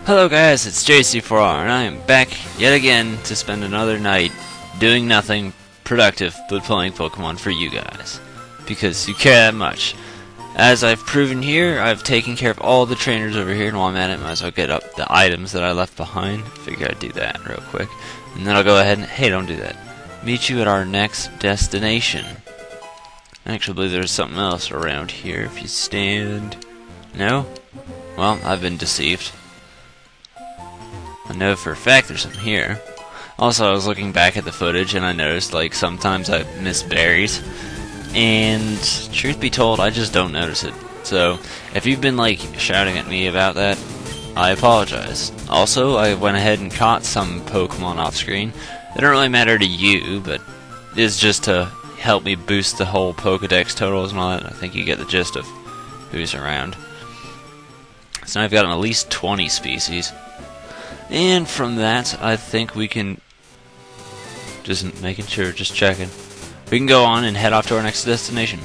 Hello guys, it's JC4R, and I am back yet again to spend another night doing nothing productive but playing Pokemon for you guys. Because you care that much. As I've proven here, I've taken care of all the trainers over here, and while I'm at it, might as well get up the items that I left behind. Figure I'd do that real quick. And then I'll go ahead and, hey, don't do that. Meet you at our next destination. I actually believe there's something else around here if you stand. No? Well, I've been deceived. I know for a fact there's some here. Also, I was looking back at the footage and I noticed, like, sometimes I miss berries. And, truth be told, I just don't notice it. So, if you've been, like, shouting at me about that, I apologize. Also, I went ahead and caught some Pokemon off screen. They don't really matter to you, but it's just to help me boost the whole Pokedex totals and all that. I think you get the gist of who's around. So now I've got at least 20 species. And from that, I think we can, just making sure, just checking, we can go on and head off to our next destination.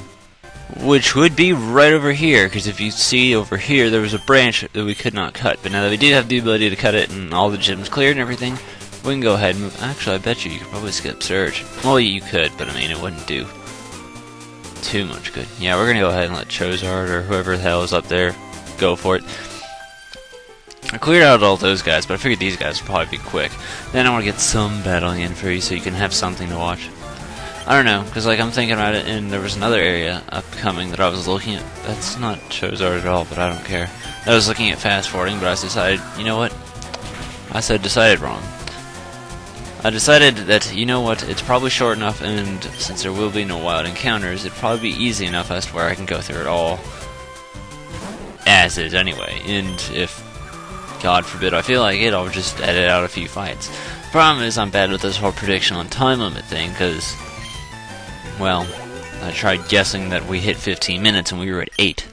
Which would be right over here, because if you see over here, there was a branch that we could not cut. But now that we do have the ability to cut it and all the gyms cleared and everything, we can go ahead and move. Actually, I bet you could probably skip Surge. Well, you could, but I mean, it wouldn't do too much good. Yeah, we're going to go ahead and let Charizard or whoever the hell is up there go for it. I cleared out all those guys, but I figured these guys would probably be quick. Then I want to get some battling in for you so you can have something to watch. I don't know, because like I'm thinking about it, and there was another area upcoming that I was looking at. That's not Charizard at all, but I don't care. I was looking at fast forwarding, but I decided, you know what? I said decided wrong. I decided that, you know what, it's probably short enough, and since there will be no wild encounters, it'd probably be easy enough as to where I can go through it all as is anyway. And if God forbid I feel like it, I'll just edit out a few fights. Problem is, I'm bad with this whole prediction on time limit thing, because, well, I tried guessing that we hit 15 minutes and we were at 8.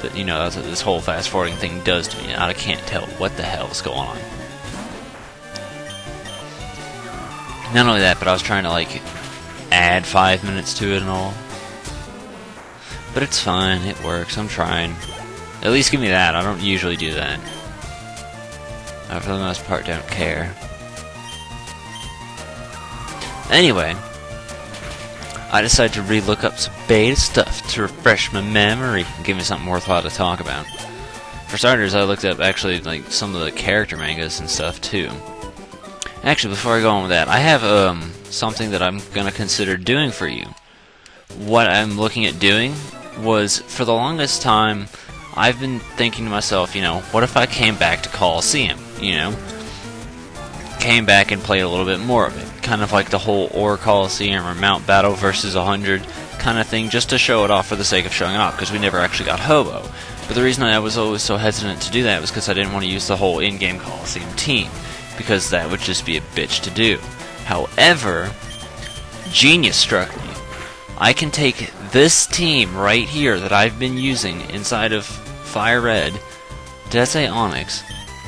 But, you know, that's what this whole fast forwarding thing does to me. I can't tell what the hell is going on. Not only that, but I was trying to, like, add 5 minutes to it and all. But it's fine, it works, I'm trying. At least give me that, I don't usually do that. I, for the most part, don't care. Anyway, I decided to re-look up some beta stuff to refresh my memory and give me something worthwhile to talk about. For starters, I looked up, actually, like, some of the character mangas and stuff, too. Actually, before I go on with that, I have, something that I'm gonna consider doing for you. What I'm looking at doing was, for the longest time, I've been thinking to myself, you know, what if I came back to Coliseum, you know? Came back and played a little bit more of it. Kind of like the whole Or Coliseum or Mount Battle versus 100 kind of thing, just to show it off for the sake of showing it off, because we never actually got Ho-Oh. But the reason I was always so hesitant to do that was because I didn't want to use the whole in-game Coliseum team, because that would just be a bitch to do. However, genius struck me. I can take this team right here that I've been using inside of Fire Red. Did I say Onyx?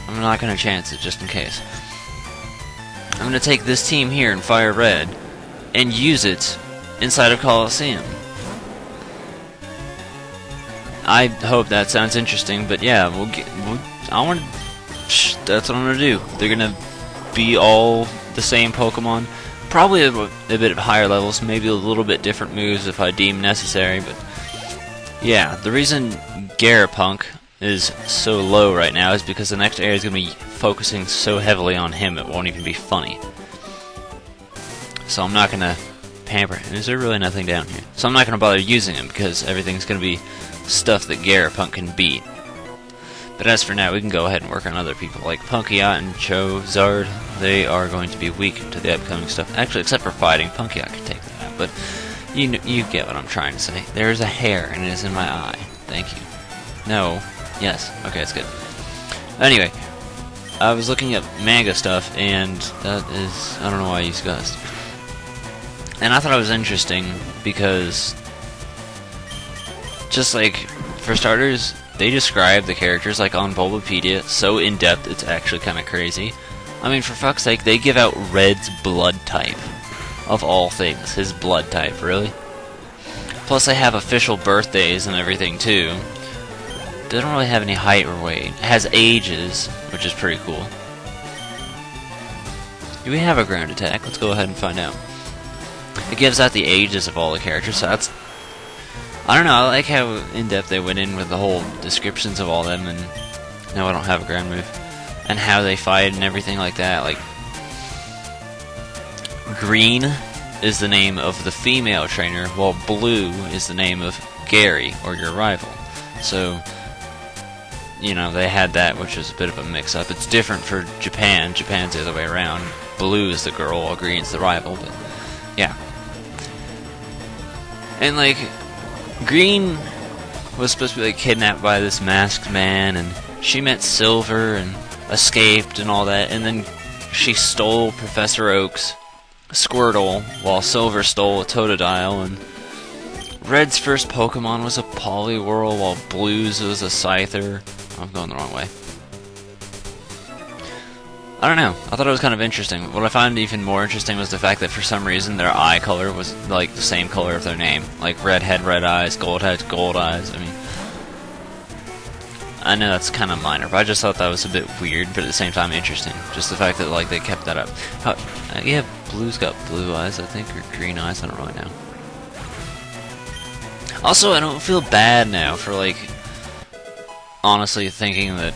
I'm not going to chance it just in case. I'm going to take this team here in Fire Red and use it inside of Coliseum. I hope that sounds interesting, but yeah, that's what I'm going to do. They're going to be all the same Pokemon. Probably a bit of higher levels, maybe a little bit different moves if I deem necessary, but yeah, the reason Garapunk is so low right now is because the next area is going to be focusing so heavily on him it won't even be funny. So I'm not going to pamper him. Is there really nothing down here? So I'm not going to bother using him because everything's going to be stuff that Garapunk can beat. But as for now, we can go ahead and work on other people like Punkiot and Charizard. They are going to be weak to the upcoming stuff. Actually, except for fighting, Punkiot can take that out. But you get what I'm trying to say. There is a hair, and it is in my eye. Thank you. No. Yes. Okay, that's good. Anyway, I was looking at manga stuff, and that is... I don't know why I use Gust. And I thought it was interesting, because... just like, for starters... they describe the characters, like on Bulbapedia, so in-depth it's actually kind of crazy. I mean, for fuck's sake, they give out Red's blood type. Of all things, his blood type, really? Plus they have official birthdays and everything, too. doesn't really have any height or weight. It has ages, which is pretty cool. Do we have a ground attack? Let's go ahead and find out. It gives out the ages of all the characters, so that's... I don't know, I like how in-depth they went in with the whole descriptions of all them, and... No, I don't have a ground move. And how they fight and everything like that, like... Green is the name of the female trainer, while Blue is the name of Gary, or your rival. So... You know, they had that, which is a bit of a mix-up. It's different for Japan. Japan's the other way around. Blue is the girl, while Green's the rival, but... Yeah. And, like... Green was supposed to be, like, kidnapped by this masked man, and she met Silver, and escaped, and all that, and then she stole Professor Oak's Squirtle, while Silver stole a Totodile, and... Red's first Pokemon was a Poliwhirl, while Blue's was a Scyther. I'm going the wrong way. I don't know. I thought it was kind of interesting. What I found even more interesting was the fact that for some reason their eye color was like the same color of their name. Like Red had red eyes, Gold had gold eyes. I mean, I know that's kind of minor, but I just thought that was a bit weird, but at the same time interesting. Just the fact that like they kept that up. Yeah, Blue's got blue eyes, I think, or green eyes. I don't really know. Also, I don't feel bad now for like honestly thinking that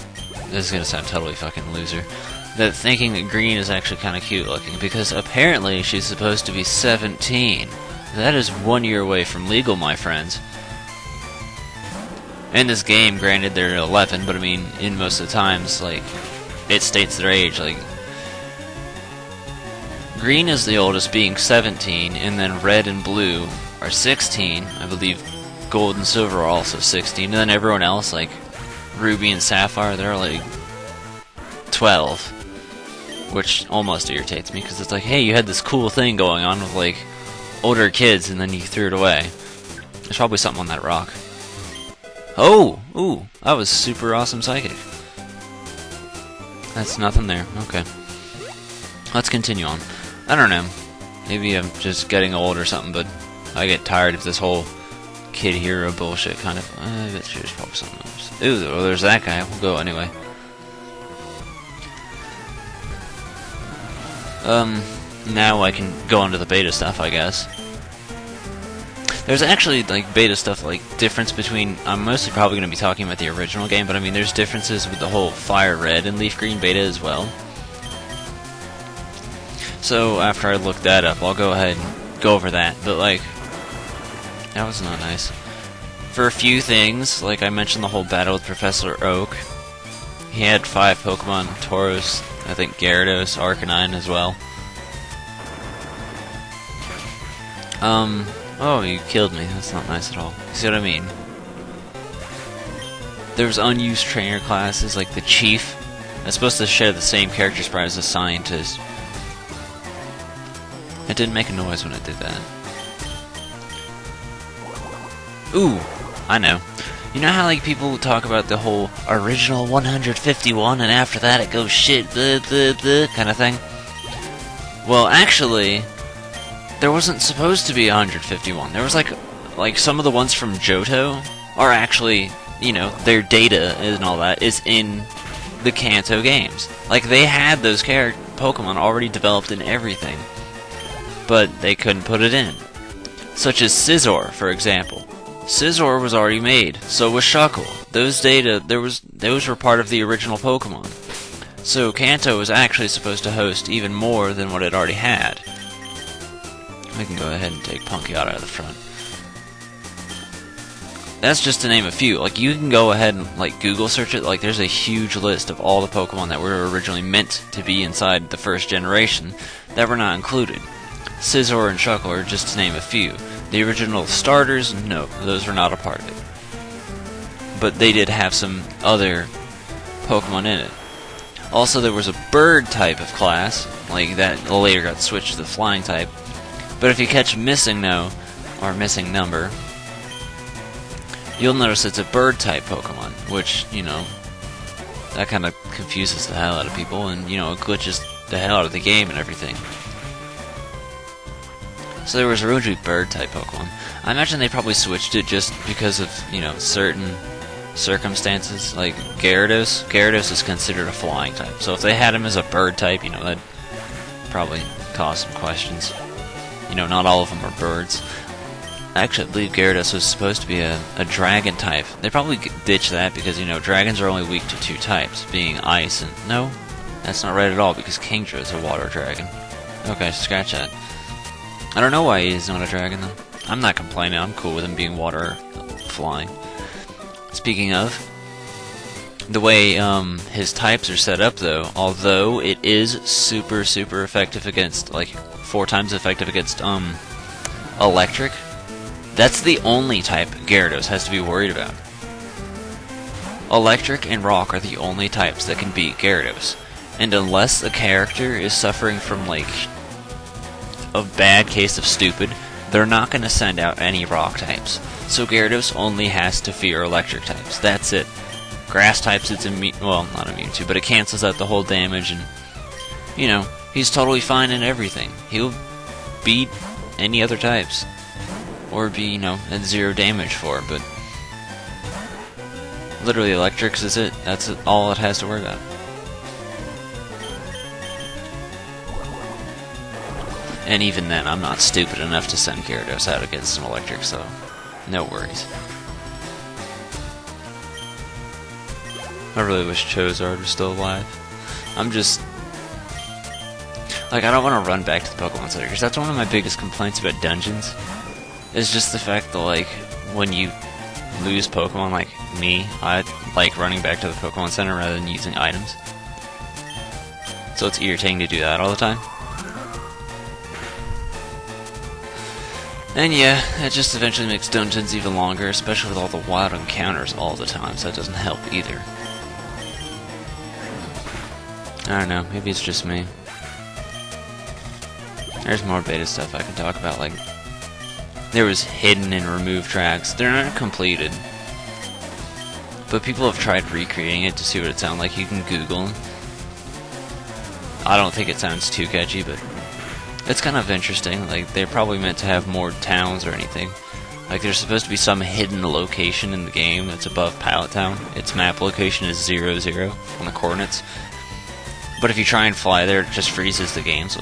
this is gonna sound totally fucking loser. That thinking that Green is actually kind of cute looking, because apparently she's supposed to be 17. That is 1 year away from legal, my friends. In this game, granted, they're 11, but I mean, in most of the times, like, it states their age. Like, Green is the oldest, being 17, and then Red and Blue are 16. I believe Gold and Silver are also 16, and then everyone else, like Ruby and Sapphire, they're like 12. Which almost irritates me, because it's like, hey, you had this cool thing going on with, like, older kids, and then you threw it away. There's probably something on that rock. Oh! Ooh! That was super awesome psychic. That's nothing there. Okay. Let's continue on. I don't know. Maybe I'm just getting old or something, but I get tired of this whole kid hero bullshit, kind of. I bet there's probably something else. Ooh, well, there's that guy. We'll go anyway. Now I can go on to the beta stuff, I guess. There's actually, like, beta stuff, like, difference between... I'm mostly probably going to be talking about the original game, but I mean, there's differences with the whole Fire Red and Leaf Green beta as well. So, after I look that up, I'll go ahead and go over that, but, like... That was not nice. For a few things, like I mentioned the whole battle with Professor Oak. He had 5 Pokemon, Tauros, I think Gyarados, Arcanine as well. Oh, you killed me. That's not nice at all. You see what I mean? There's unused trainer classes, like the Chief. That's supposed to share the same character sprite as the Scientist. It didn't make a noise when it did that. Ooh, I know. You know how, like, people talk about the whole original 151 and after that it goes shit, blah, blah, blah, kind of thing? Well, actually, there wasn't supposed to be 151. There was, like some of the ones from Johto are actually, you know, their data and all that is in the Kanto games. Like, they had those Pokemon already developed and everything, but they couldn't put it in. Such as Scizor, for example. Scizor was already made, so was Shuckle. Those data, those were part of the original Pokemon. So Kanto was actually supposed to host even more than what it already had. We can go ahead and take Punky out of the front. That's just to name a few. Like, you can go ahead and, like, Google search it. Like, there's a huge list of all the Pokemon that were originally meant to be inside the first generation that were not included. Scizor and Shuckle are just to name a few. The original starters, no, those were not a part of it. But they did have some other Pokemon in it. Also, there was a bird type of class, like that later got switched to the flying type. But if you catch Missing No, or Missing Number, you'll notice it's a bird type Pokemon, which, you know, that kind of confuses the hell out of people, and, you know, it glitches the hell out of the game and everything. So there was originally bird type Pokemon. I imagine they probably switched it just because of, you know, certain circumstances. Like Gyarados is considered a flying type. So if they had him as a bird type, that'd probably cause some questions. Not all of them are birds. Actually, I believe Gyarados was supposed to be a dragon type. They probably ditched that because, dragons are only weak to 2 types, being ice and... No, that's not right at all, because Kingdra is a water dragon. Okay, scratch that. I don't know why he's not a dragon, though. I'm not complaining, I'm cool with him being water flying. Speaking of, the way his types are set up, though, although it is super, super effective against, like, 4 times effective against, electric, that's the only type Gyarados has to be worried about. Electric and Rock are the only types that can beat Gyarados. And unless a character is suffering from, like, a bad case of stupid, they're not going to send out any Rock types. So Gyarados only has to fear electric types. That's it. Grass types it's not immune to, but it cancels out the whole damage, and, he's totally fine in everything. He'll beat any other types. Or be, at 0 damage for it, but literally electrics is it. That's all it has to worry about. And even then, I'm not stupid enough to send Gyarados out against an electric, so no worries. I really wish Charizard was still alive. I'm just... I don't want to run back to the Pokemon Center, because that's one of my biggest complaints about dungeons. It's just the fact that, when you lose Pokemon like me, I like running back to the Pokemon Center rather than using items. So it's irritating to do that all the time. And yeah, it just eventually makes dungeons even longer, especially with all the wild encounters all the time, so it doesn't help either. I don't know, maybe it's just me. There's more beta stuff I can talk about, there was hidden and removed tracks. They're not completed, but people have tried recreating it to see what it sounds like. You can Google them. I don't think it sounds too catchy, but it's kind of interesting. They're probably meant to have more towns or anything. There's supposed to be some hidden location in the game that's above Pallet Town. Its map location is 00 on the coordinates. But if you try and fly there, it just freezes the game, so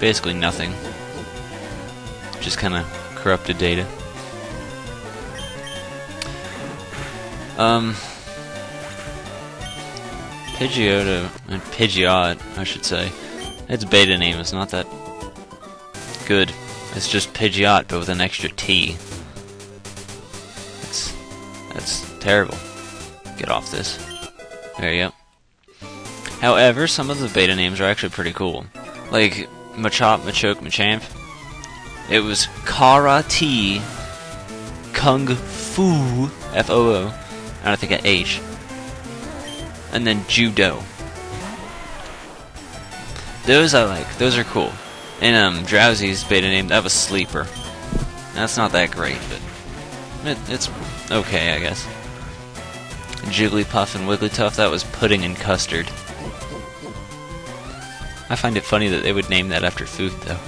basically nothing. Just kind of corrupted data. Pidgeot, I should say. Its beta name is not that good. It's just Pidgeot, but with an extra T. That's terrible. Get off this. There you go. However, some of the beta names are actually pretty cool. Like Machop, Machoke, Machamp. It was Karate Kung Fu, F-O-O, and I think an H. And then Judo. Those I like. Those are cool. And Drowsy's beta name, that was Sleeper. That's not that great, but it's okay, I guess. Jigglypuff and Wigglytuff, that was Pudding and Custard. I find it funny that they would name that after food, though.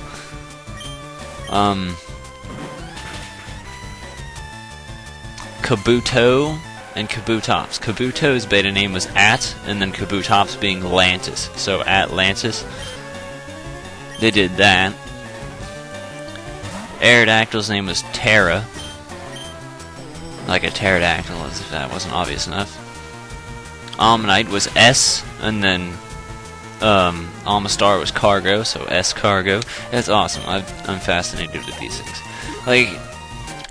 Kabuto and Kabutops. Kabuto's beta name was and then Kabutops being Lantis. So Atlantis. They did that. Aerodactyl's name was Terra. Like a pterodactyl, as if that wasn't obvious enough. Omanyte was S, and then Amistar was Cargo, so S Cargo. That's awesome. I'm fascinated with these things.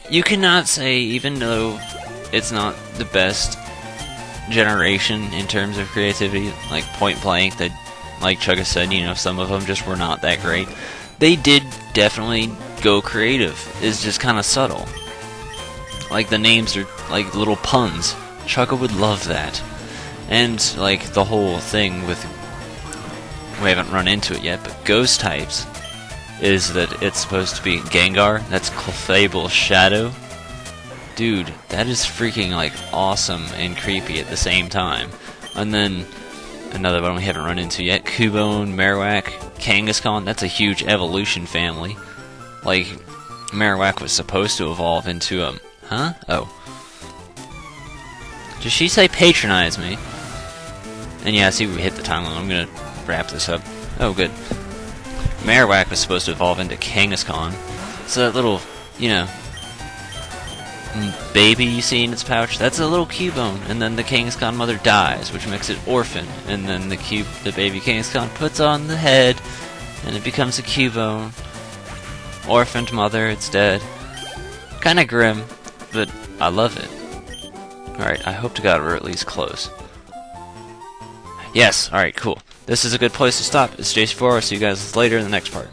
You cannot say, even though it's not the best generation in terms of creativity, Point Blank, that, like Chugga said, some of them just were not that great. They did definitely go creative. It's just kind of subtle. The names are like little puns. Chugga would love that. And, the whole thing with... We haven't run into it yet, but ghost types is that it's supposed to be Gengar. That's Clefable Shadow. Dude, that is freaking, awesome and creepy at the same time. And then, another one we haven't run into yet, Cubone, Marowak, Kangaskhan. That's a huge evolution family. Marowak was supposed to evolve into, Huh? Oh. Did she say patronize me? And yeah, see, we hit the time limit. I'm gonna wrap this up. Oh, good. Marowak was supposed to evolve into Kangaskhan. So that little, you know, baby you see in its pouch, that's a little Cubone. And then the Kangaskhan mother dies, which makes it orphan. And then the baby Kangaskhan puts on the head, and it becomes a Cubone. Orphaned mother, it's dead. Kinda grim, but I love it. Alright, I hope to God we're at least close. Yes, alright, cool. This is a good place to stop. It's Jason4. I'll see you guys later in the next part.